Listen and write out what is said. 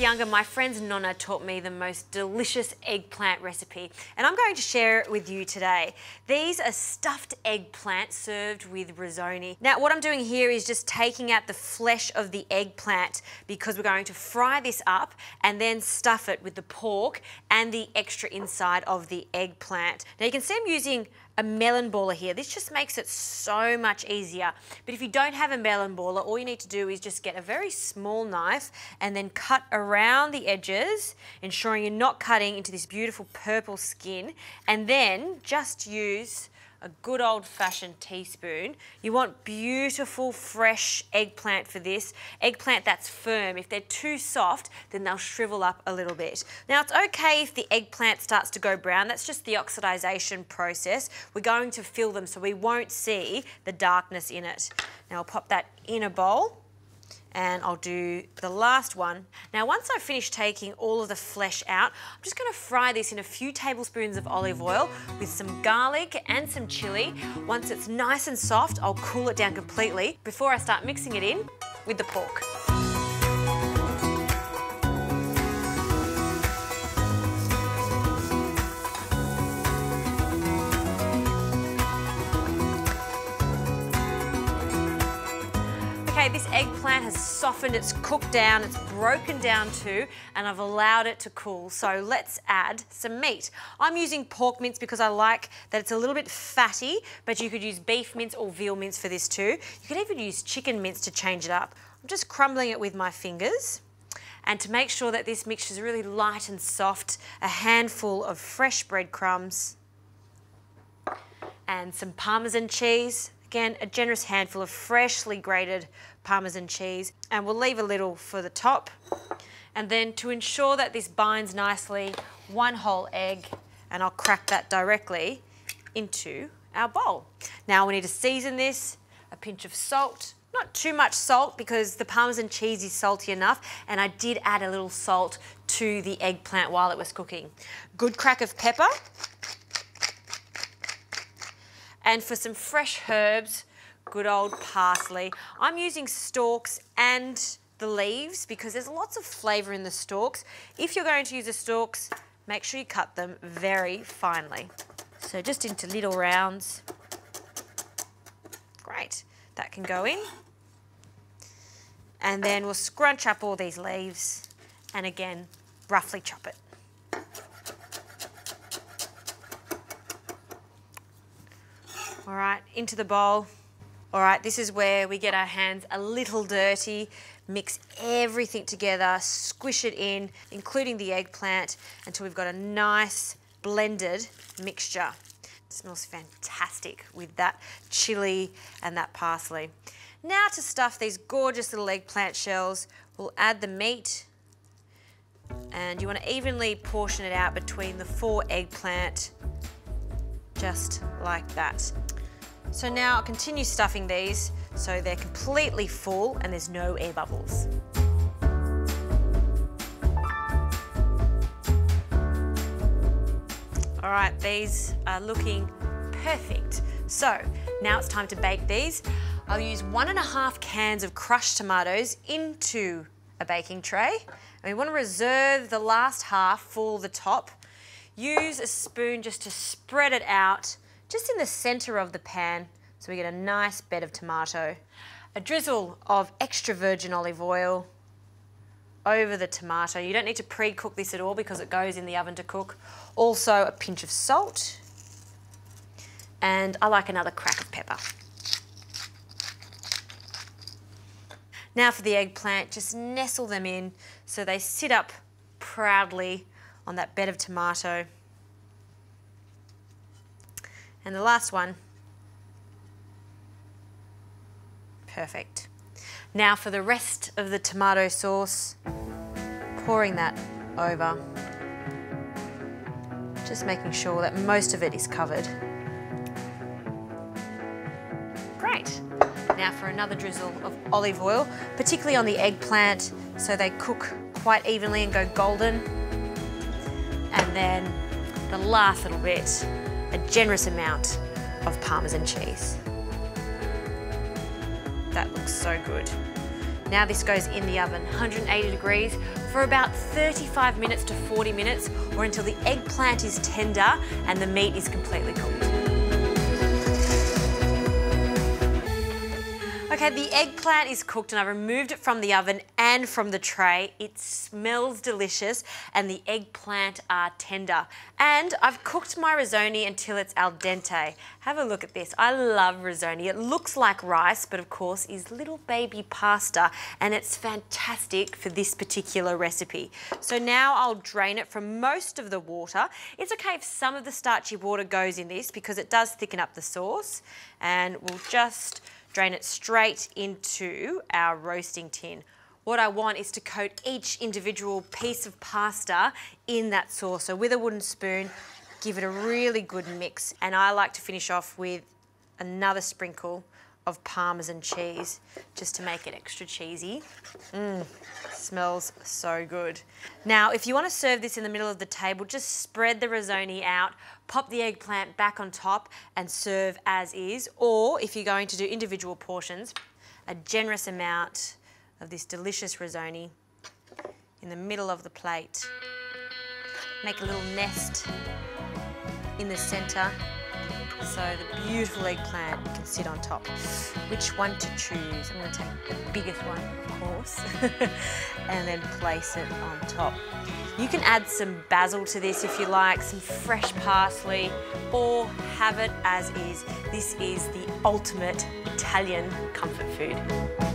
younger, my friend's Nonna taught me the most delicious eggplant recipe, and I'm going to share it with you today. These are stuffed eggplant served with rizzoni. Now, what I'm doing here is just taking out the flesh of the eggplant because we're going to fry this up and then stuff it with the pork and the extra inside of the eggplant. Now, you can see I'm using a melon baller here. This just makes it so much easier. But if you don't have a melon baller, all you need to do is just get a very small knife and then cut around the edges, ensuring you're not cutting into this beautiful purple skin, and then just use a good old-fashioned teaspoon. You want beautiful fresh eggplant for this. Eggplant that's firm. If they're too soft, then they'll shrivel up a little bit. Now, it's okay if the eggplant starts to go brown. That's just the oxidization process. We're going to fill them so we won't see the darkness in it. Now, I'll pop that in a bowl, and I'll do the last one. Now, once I've finished taking all of the flesh out, I'm just going to fry this in a few tablespoons of olive oil with some garlic and some chili. Once it's nice and soft, I'll cool it down completely before I start mixing it in with the pork. Okay, this eggplant has softened, it's cooked down, it's broken down too, and I've allowed it to cool. So let's add some meat. I'm using pork mince because I like that it's a little bit fatty, but you could use beef mince or veal mince for this too. You could even use chicken mince to change it up. I'm just crumbling it with my fingers. And to make sure that this mixture is really light and soft, a handful of fresh breadcrumbs and some Parmesan cheese. Again, a generous handful of freshly grated Parmesan cheese, and we'll leave a little for the top. And then to ensure that this binds nicely, one whole egg, and I'll crack that directly into our bowl. Now we need to season this, a pinch of salt, not too much salt because the Parmesan cheese is salty enough, and I did add a little salt to the eggplant while it was cooking. Good crack of pepper. And for some fresh herbs, good old parsley. I'm using stalks and the leaves because there's lots of flavour in the stalks. If you're going to use the stalks, make sure you cut them very finely. So just into little rounds. Great, that can go in. And then we'll scrunch up all these leaves and again, roughly chop it. All right, into the bowl. All right, this is where we get our hands a little dirty, mix everything together, squish it in, including the eggplant, until we've got a nice blended mixture. It smells fantastic with that chili and that parsley. Now to stuff these gorgeous little eggplant shells, we'll add the meat, and you want to evenly portion it out between the 4 eggplant, just like that. So now I'll continue stuffing these so they're completely full and there's no air bubbles. All right, these are looking perfect. So now it's time to bake these. I'll use 1.5 cans of crushed tomatoes into a baking tray. And we want to reserve the last half for the top. Use a spoon just to spread it out just in the centre of the pan so we get a nice bed of tomato. A drizzle of extra virgin olive oil over the tomato. You don't need to pre-cook this at all because it goes in the oven to cook. Also a pinch of salt, and I like another crack of pepper. Now for the eggplant, just nestle them in so they sit up proudly on that bed of tomato. And the last one. Perfect. Now for the rest of the tomato sauce, pouring that over. Just making sure that most of it is covered. Great. Now for another drizzle of olive oil, particularly on the eggplant so they cook quite evenly and go golden. And then the last little bit, a generous amount of Parmesan cheese. That looks so good. Now this goes in the oven, 180 degrees, for about 35 minutes to 40 minutes, or until the eggplant is tender and the meat is completely cooked. Okay, the eggplant is cooked and I've removed it from the oven and from the tray. It smells delicious and the eggplant are tender. And I've cooked my risoni until it's al dente. Have a look at this. I love risoni. It looks like rice, but of course is little baby pasta, and it's fantastic for this particular recipe. So now I'll drain it from most of the water. It's okay if some of the starchy water goes in this because it does thicken up the sauce, and we'll just drain it straight into our roasting tin. What I want is to coat each individual piece of pasta in that sauce. So with a wooden spoon, give it a really good mix. And I like to finish off with another sprinkle of Parmesan cheese just to make it extra cheesy. Smells so good. Now, if you want to serve this in the middle of the table, just spread the risoni out, pop the eggplant back on top and serve as is. Or if you're going to do individual portions, a generous amount of this delicious risoni in the middle of the plate. Make a little nest in the center so the beautiful eggplant can sit on top. Which one to choose? I'm going to take the biggest one, of course, and then place it on top. You can add some basil to this if you like, some fresh parsley, or have it as is. This is the ultimate Italian comfort food.